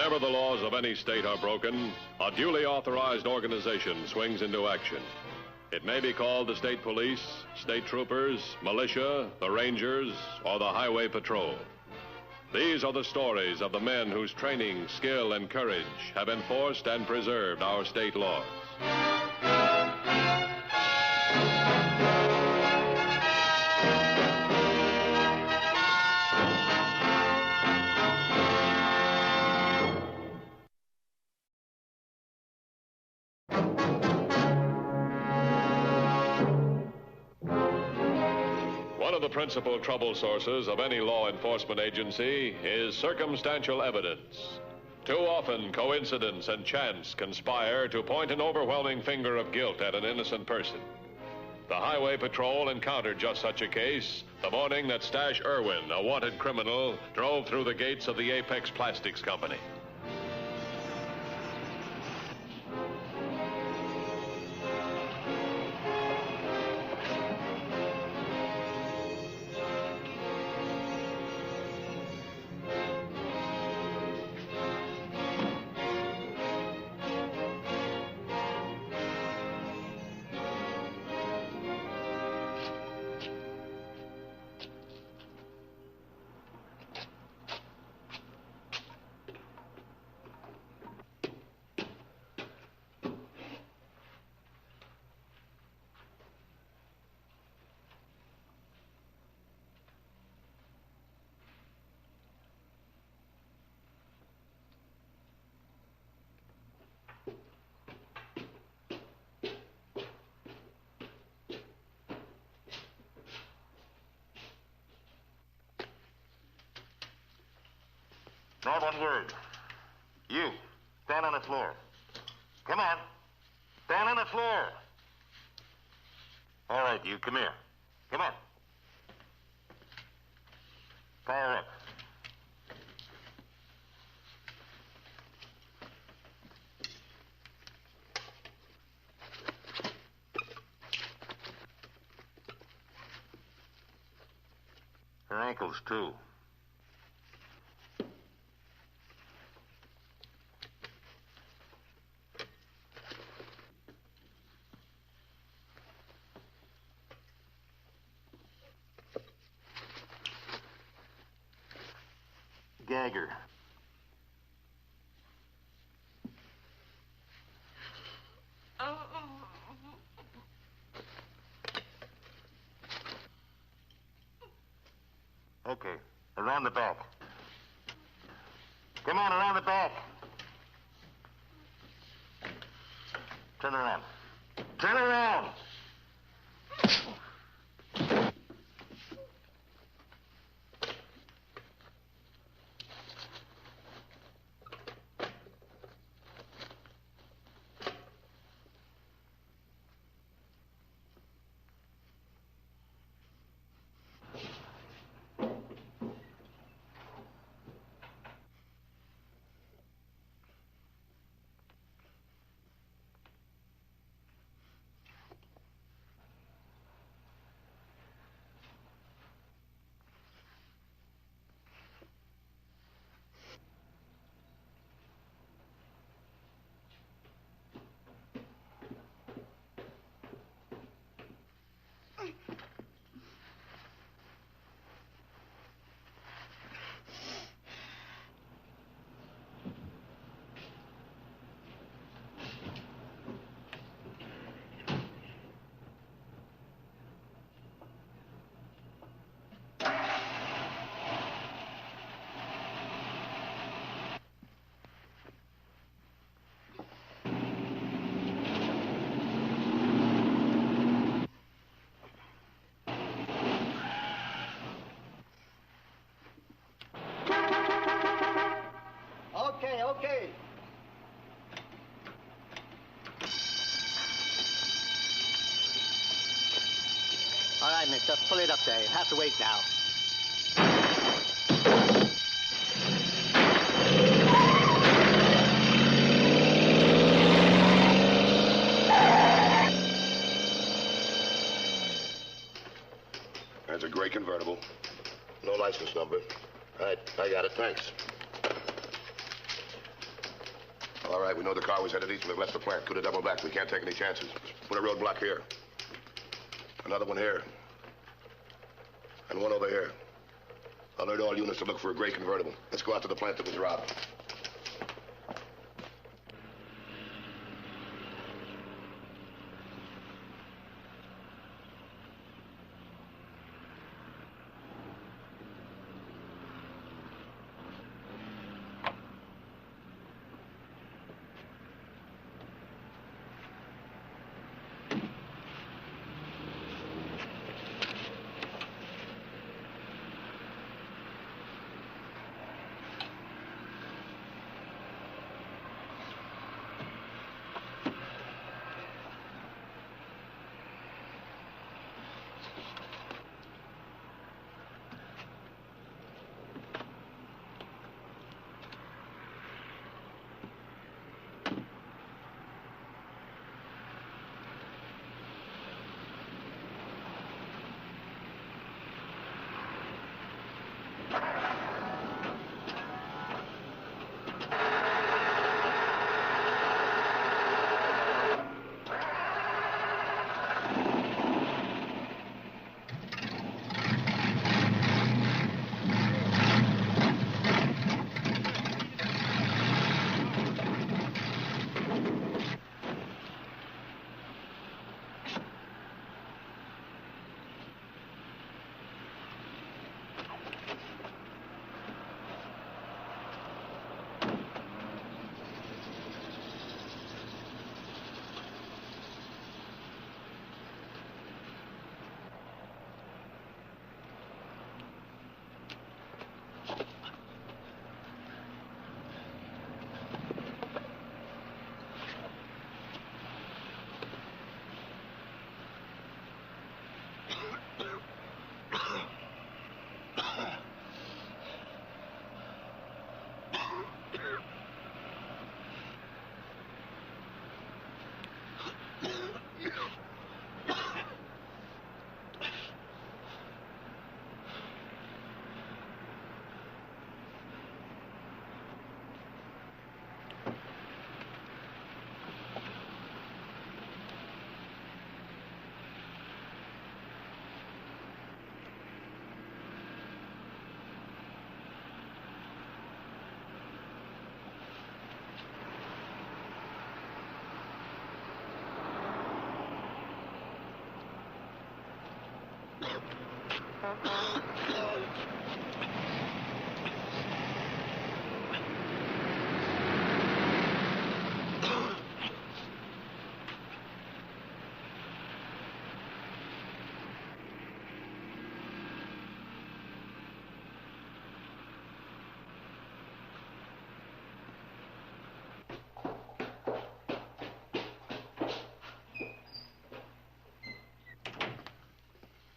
Whenever the laws of any state are broken, a duly authorized organization swings into action. It may be called the state police, state troopers, militia, the rangers, or the highway patrol. These are the stories of the men whose training, skill, and courage have enforced and preserved our state laws. One of the principal trouble sources of any law enforcement agency is circumstantial evidence. Too often, coincidence and chance conspire to point an overwhelming finger of guilt at an innocent person. The Highway Patrol encountered just such a case the morning that Stash Irwin, a wanted criminal, drove through the gates of the Apex Plastics Company. Not one word. You, stand on the floor. Come on. Stand on the floor. All right, you, come here. Come on. Fire up. Her ankles, too. Gagger. Okay, around the back. Come on, around the back. Turn around. Turn around! Okay. All right, mister, pull it up there. You have to wait now. That's a gray convertible. No license number. All right, I got it, thanks. All right, we know the car was headed east when it left the plant. Could have doubled back. We can't take any chances. Put a roadblock here. Another one here. And one over here. Alert all units to look for a gray convertible. Let's go out to the plant that was robbed.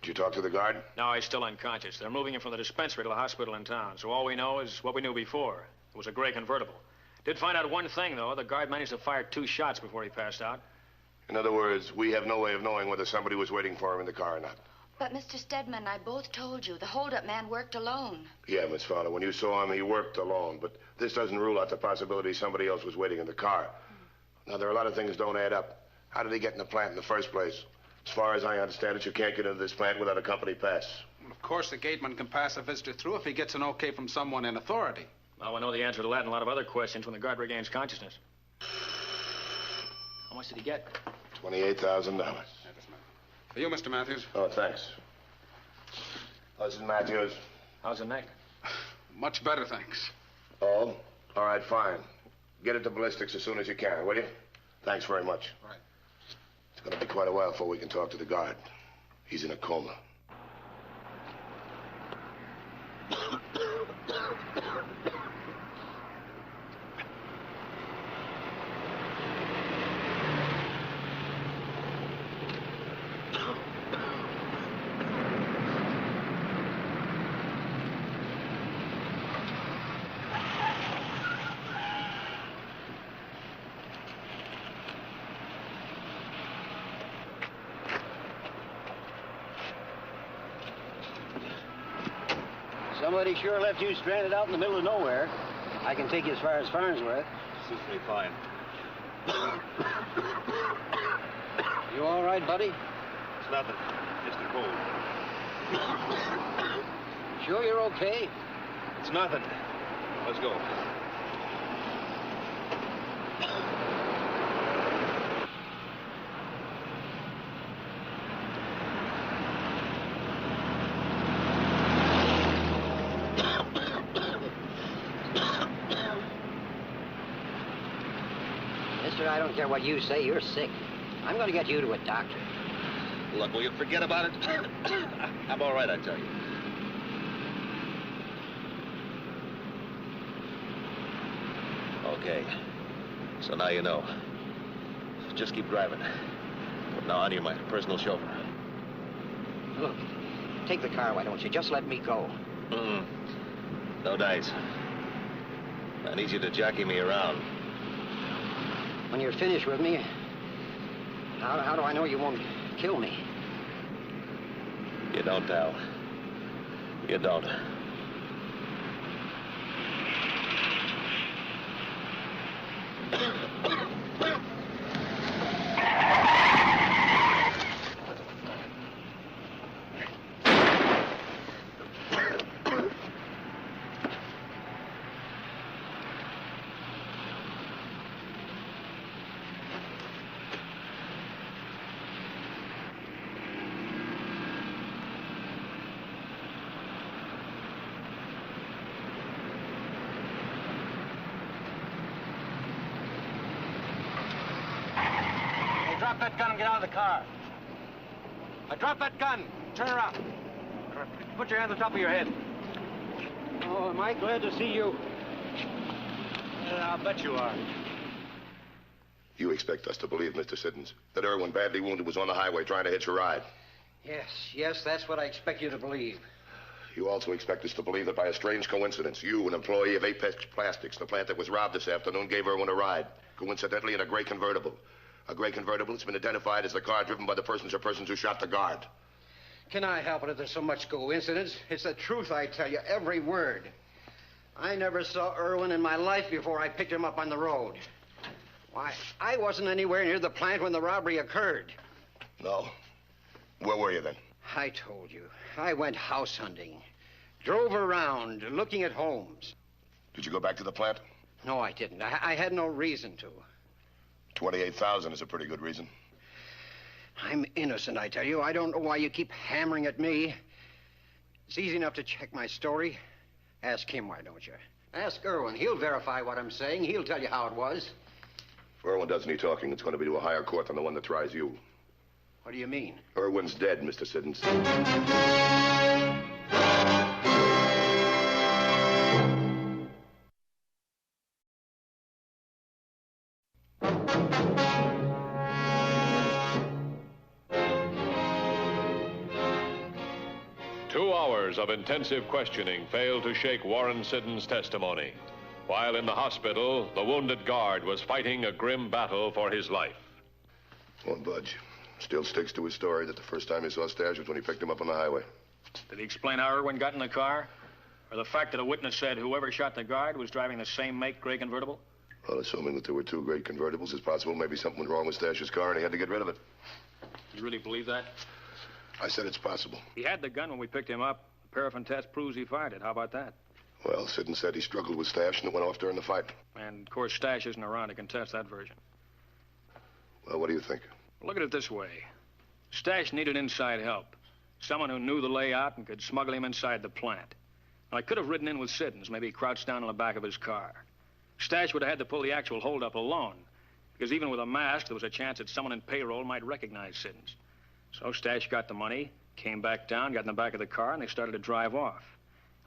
Did you talk to the guard? No, he's still unconscious. They're moving him from the dispensary to the hospital in town. So all we know is what we knew before. It was a gray convertible. Did find out one thing, though. The guard managed to fire 2 shots before he passed out. In other words, we have no way of knowing whether somebody was waiting for him in the car or not. But Mr. Stedman and I both told you the holdup man worked alone. Yeah, Miss Fowler, when you saw him, he worked alone. But this doesn't rule out the possibility somebody else was waiting in the car. Now, there are a lot of things that don't add up. How did he get in the plant in the first place? As far as I understand it, you can't get into this plant without a company pass. Well, of course, the gateman can pass a visitor through if he gets an okay from someone in authority. Well, we'll know the answer to that and a lot of other questions when the guard regains consciousness. How much did he get? $28,000. For you, Mr. Mathews. Oh, thanks. How's it, Mathews? How's the neck? Much better, thanks. Oh? All right, fine. Get it to ballistics as soon as you can, will you? Thanks very much. Right. It's going to be quite a while before we can talk to the guard. He's in a coma. Somebody sure left you stranded out in the middle of nowhere. I can take you as far as Farnsworth. suits me fine. You all right, buddy? It's nothing. Just a cold. Sure you're okay? It's nothing. Let's go. Mister, I don't care what you say. You're sick. I'm going to get you to a doctor. Look, will you forget about it? I'm all right, I tell you. Okay. So now you know. Just keep driving. From now on, you're my personal chauffeur. Look, take the car, why don't you? Just let me go. No dice. I need you to jockey me around. When you're finished with me, how do I know you won't kill me? You don't, Al. You don't. Drop that gun and get out of the car. Drop that gun. Turn around. Put your hand on top of your head. Oh, am I glad to see you? I'll bet you are. You expect us to believe, Mr. Siddons, that Irwin, badly wounded, was on the highway trying to hitch a ride? Yes, that's what I expect you to believe. You also expect us to believe that by a strange coincidence, you, an employee of Apex Plastics, the plant that was robbed this afternoon, gave Irwin a ride, coincidentally in a gray convertible. A gray convertible that's been identified as the car driven by the persons or persons who shot the guard. Can I help it if there's so much coincidence? It's the truth, I tell you, every word. I never saw Irwin in my life before I picked him up on the road. Why, I wasn't anywhere near the plant when the robbery occurred. No? Where were you then? I told you. I went house hunting. Drove around, looking at homes. Did you go back to the plant? No, I didn't. I had no reason to. 28,000 is a pretty good reason. I'm innocent, I tell you. I don't know why you keep hammering at me. It's easy enough to check my story. Ask him, why don't you? Ask Irwin. He'll verify what I'm saying. He'll tell you how it was. If Irwin does any talking, it's going to be to a higher court than the one that tries you. What do you mean? Irwin's dead, Mr. Siddons. 2 hours of intensive questioning failed to shake Warren Siddons' testimony. While in the hospital, the wounded guard was fighting a grim battle for his life. Won't budge. Still sticks to his story that the first time he saw Stash was when he picked him up on the highway. Did he explain how Irwin got in the car? Or the fact that a witness said whoever shot the guard was driving the same make gray convertible? Well, assuming that there were 2 great convertibles, it's possible maybe something went wrong with Stash's car and he had to get rid of it. You really believe that? I said it's possible. He had the gun when we picked him up. The paraffin test proves he fired it. How about that? Well, Siddons said he struggled with Stash and it went off during the fight. And, of course, Stash isn't around to contest that version. Well, what do you think? Look at it this way. Stash needed inside help. Someone who knew the layout and could smuggle him inside the plant. Now, I could have ridden in with Siddons, maybe crouched down in the back of his car. Stash would have had to pull the actual holdup alone, because even with a mask, there was a chance that someone in payroll might recognize Siddons. So Stash got the money, came back down, got in the back of the car, and they started to drive off.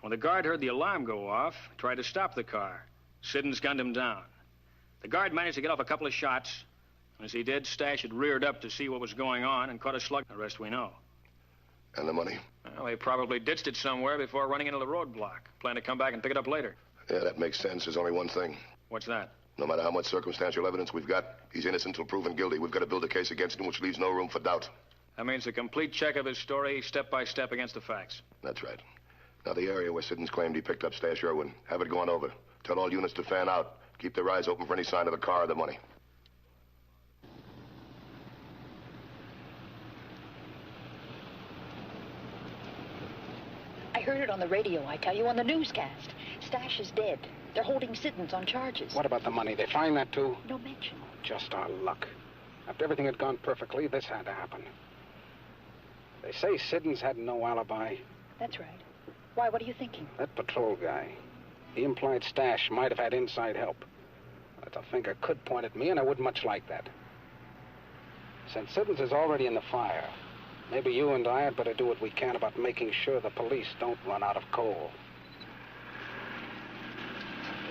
When the guard heard the alarm go off, tried to stop the car. Siddons gunned him down. The guard managed to get off a couple of shots. As he did, Stash had reared up to see what was going on and caught a slug. The rest we know. And the money? Well, they probably ditched it somewhere before running into the roadblock. Plan to come back and pick it up later. Yeah, that makes sense. There's only one thing. What's that? No matter how much circumstantial evidence we've got, he's innocent until proven guilty. We've got to build a case against him which leaves no room for doubt. That means a complete check of his story, step by step against the facts. That's right. Now, the area where Siddons claimed he picked up Stash Irwin, have it gone over. Tell all units to fan out. Keep their eyes open for any sign of the car or the money. I heard it on the radio, I tell you, on the newscast. Stash is dead. They're holding Siddons on charges. What about the money? They find that, too? No mention. Just our luck. After everything had gone perfectly, this had to happen. They say Siddons had no alibi. That's right. Why, what are you thinking? That patrol guy. He implied Stash might have had inside help. That's a finger could point at me, and I wouldn't much like that. Since Siddons is already in the fire, maybe you and I had better do what we can about making sure the police don't run out of coal.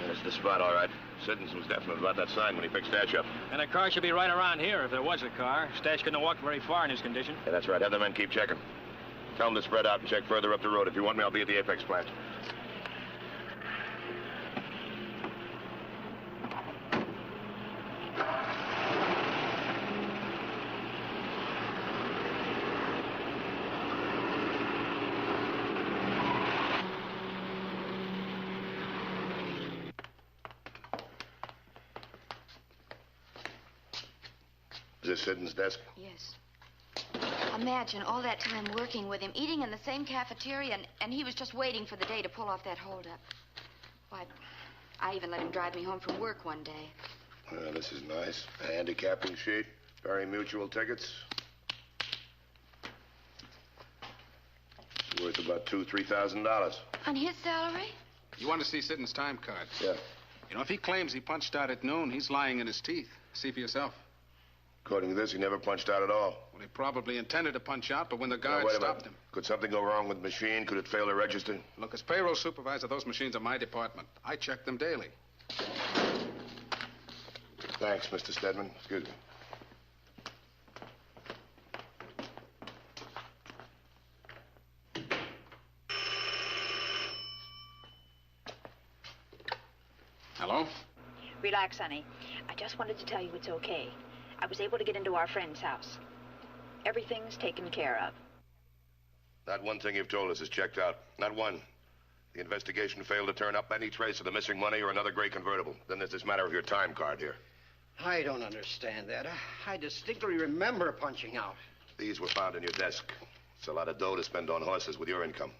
Yeah, it's the spot, all right. Siddons was definite about that sign when he picked Stash up. And a car should be right around here if there was a car. Stash couldn't have walked very far in his condition. Yeah, that's right. Have the men keep checking. Tell them to spread out and check further up the road. If you want me, I'll be at the Apex plant. Is this Siddons' desk? Yes. Imagine all that time working with him, eating in the same cafeteria, and he was just waiting for the day to pull off that holdup. Why, I even let him drive me home from work one day. Well, this is nice. A handicapping sheet, Barry Mutual tickets. It's worth about $2,000-3,000. On his salary? You want to see Siddons' time card? Yeah. You know, if he claims he punched out at noon, he's lying in his teeth. See for yourself. According to this, he never punched out at all. Well, he probably intended to punch out, but when the guard wait a stopped minute. him... Could something go wrong with the machine? Could it fail to register? Look, as payroll supervisor, those machines are my department. I check them daily. Thanks, Mr. Stedman. Excuse me. Hello? Relax, honey. I just wanted to tell you it's okay. I was able to get into our friend's house. Everything's taken care of. Not one thing you've told us is checked out. Not one. The investigation failed to turn up any trace of the missing money or another gray convertible. Then there's this matter of your time card here. I don't understand that. I distinctly remember punching out. These were found in your desk. It's a lot of dough to spend on horses with your income.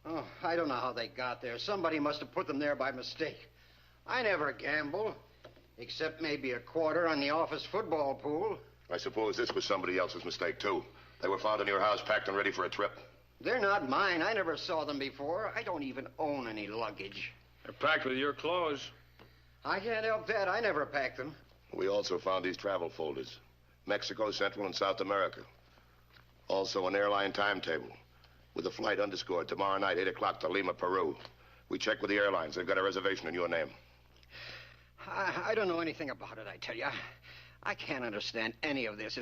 Oh, I don't know how they got there. Somebody must have put them there by mistake. I never gamble, except maybe a quarter on the office football pool. I suppose this was somebody else's mistake, too. They were found in your house, packed and ready for a trip. They're not mine. I never saw them before. I don't even own any luggage. They're packed with your clothes. I can't help that. I never packed them. We also found these travel folders. Mexico, Central, and South America. Also an airline timetable with a flight underscored tomorrow night, 8 o'clock to Lima, Peru. We checked with the airlines. They've got a reservation in your name. I don't know anything about it, I tell you. I can't understand any of this.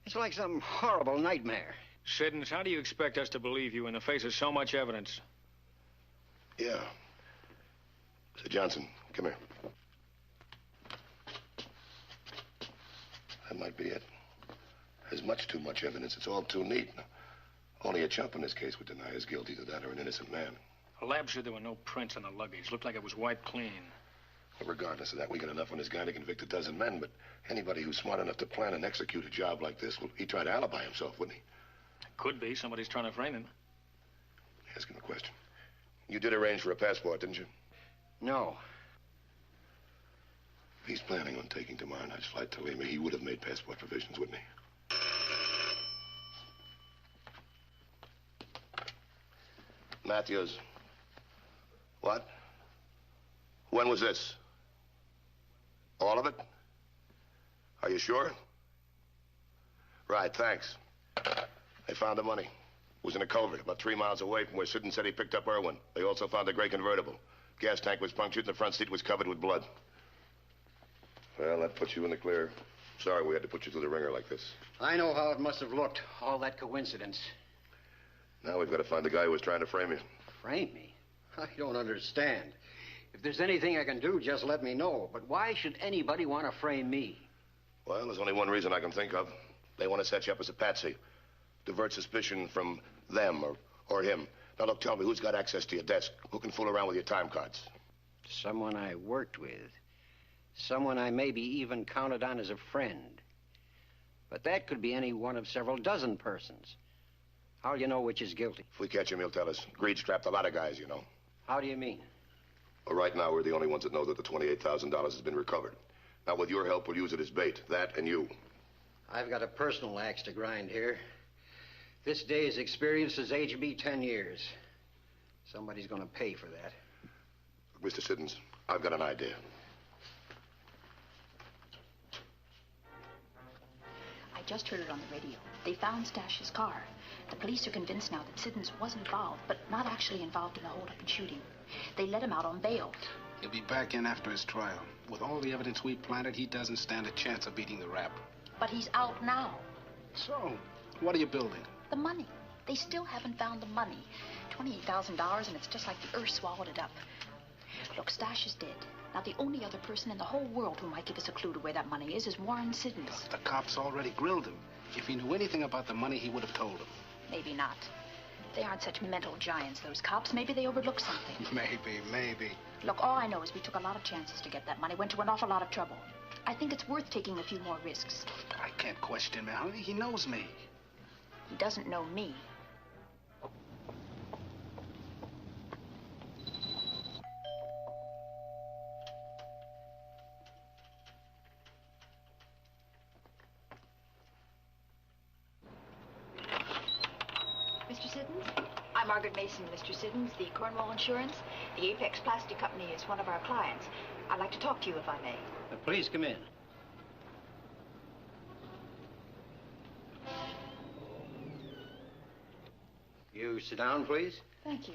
It's like some horrible nightmare. Siddons, how do you expect us to believe you in the face of so much evidence? Yeah. Sir Johnson, come here. That might be it. There's much too much evidence. It's all too neat. Only a chump in this case would deny he's guilty to that or an innocent man. The lab said there were no prints on the luggage. Looked like it was wiped clean. Well, regardless of that, we got enough on this guy to convict a dozen men, but anybody who's smart enough to plan and execute a job like this, well, he'd try to alibi himself, wouldn't he? Could be. Somebody's trying to frame him. Ask him a question. You did arrange for a passport, didn't you? No. If he's planning on taking tomorrow night's flight to Lima, he would have made passport provisions, wouldn't he? Mathews. What? When was this? All of it? Are you sure? Right, thanks. They found the money. It was in a culvert about 3 miles away from where Siddons said he picked up Irwin. They also found the gray convertible. Gas tank was punctured and the front seat was covered with blood. Well, that puts you in the clear. Sorry we had to put you through the ringer like this. I know how it must have looked, all that coincidence. Now we've got to find the guy who was trying to frame you. Frame me? I don't understand. If there's anything I can do, just let me know. But why should anybody want to frame me? Well, there's only one reason I can think of. They want to set you up as a patsy. Divert suspicion from them or him. Now, look, tell me, who's got access to your desk? Who can fool around with your time cards? Someone I worked with. Someone I maybe even counted on as a friend. But that could be any one of several dozen persons. How'll you know which is guilty? If we catch him, he'll tell us. Greed's trapped a lot of guys, you know. How do you mean? Well, right now, we're the only ones that know that the $28,000 has been recovered. Now, with your help, we'll use it as bait. That and you. I've got a personal axe to grind here. This day's experience has aged me 10 years. Somebody's going to pay for that. Look, Mr. Siddons, I've got an idea. I just heard it on the radio. They found Stash's car. The police are convinced now that Siddons was involved, but not actually involved in the holdup and shooting. They let him out on bail. He'll be back in after his trial. With all the evidence we planted, he doesn't stand a chance of beating the rap. But he's out now. So, what are you building? The money. They still haven't found the money. $28,000, and it's just like the earth swallowed it up. Look, Stash is dead. Now, the only other person in the whole world who might give us a clue to where that money is Warren Siddons. The cops already grilled him. If he knew anything about the money, he would have told him. Maybe not. They aren't such mental giants, those cops. Maybe they overlooked something. Maybe. Look, all I know is we took a lot of chances to get that money, went to an awful lot of trouble. I think it's worth taking a few more risks. I can't question him, Allie. He knows me. He doesn't know me. Mr. Siddons? I'm Margaret Mason, Mr. Siddons, the Cornwall Insurance. The Apex Plastic Company is one of our clients. I'd like to talk to you if I may. Please come in. You sit down, please. Thank you.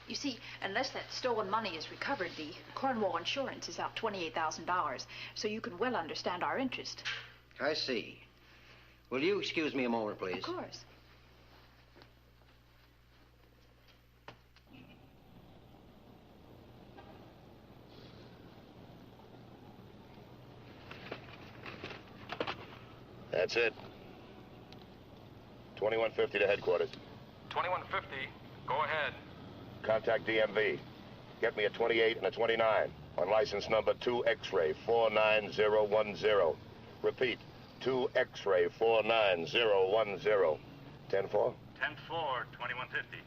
You see, unless that stolen money is recovered, the Cornwall Insurance is out $28,000, so you can well understand our interest. I see. Will you excuse me a moment, please? Of course. That's it. 2150 to headquarters. 2150. Go ahead. Contact DMV. Get me a 28 and a 29 on license number 2X-ray 49010. Repeat, 2X-ray 49010. 10-4? 10-4, 2150.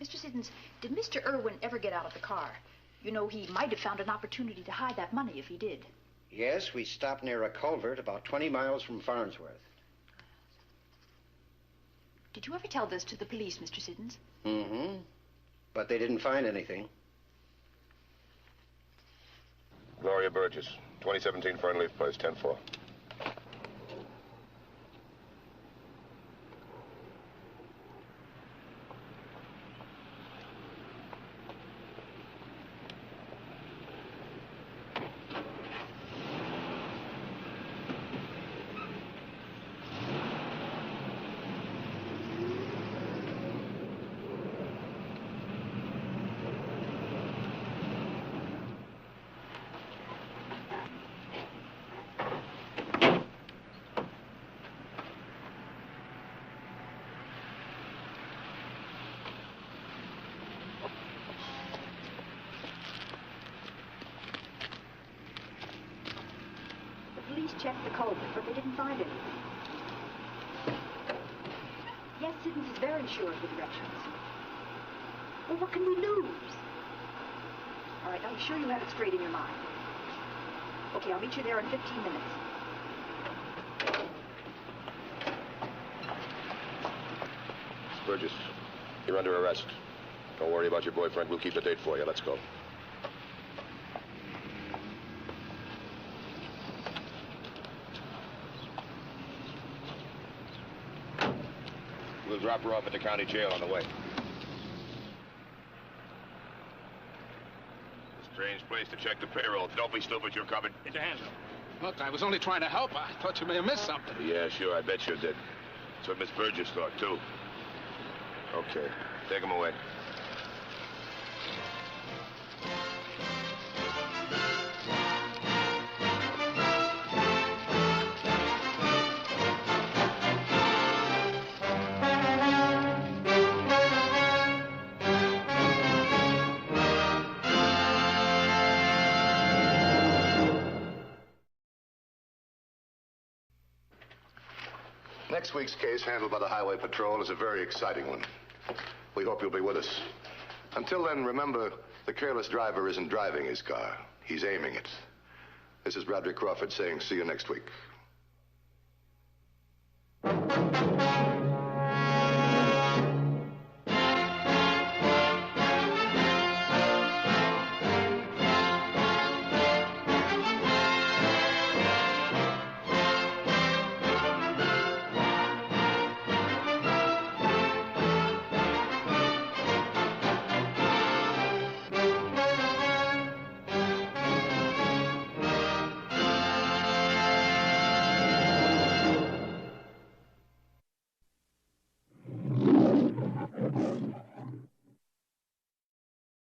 Mr. Siddons, did Mr. Irwin ever get out of the car? You know, he might have found an opportunity to hide that money if he did. Yes, we stopped near a culvert about 20 miles from Farnsworth. Did you ever tell this to the police, Mr. Siddons? Mm-hmm. But they didn't find anything. Gloria Burgess, 2017 Fernleaf Place, 10-4. Checked the culvert, but they didn't find anything. Yes, Siddons is very sure of the directions. Well, what can we lose? All right, I'm sure you have it straight in your mind. Okay, I'll meet you there in 15 minutes. Miss Burgess, you're under arrest. Don't worry about your boyfriend. We'll keep the date for you. Let's go. We'll drop her off at the county jail on the way. Strange place to check the payroll. Don't be stupid, you're covered. Get your hands up. Look, I was only trying to help. I thought you may have missed something. Yeah, sure, I bet you did. That's what Miss Burgess thought, too. Okay, take him away. Next week's case, handled by the Highway Patrol, is a very exciting one. We hope you'll be with us. Until then, remember, the careless driver isn't driving his car. He's aiming it. This is Broderick Crawford saying see you next week.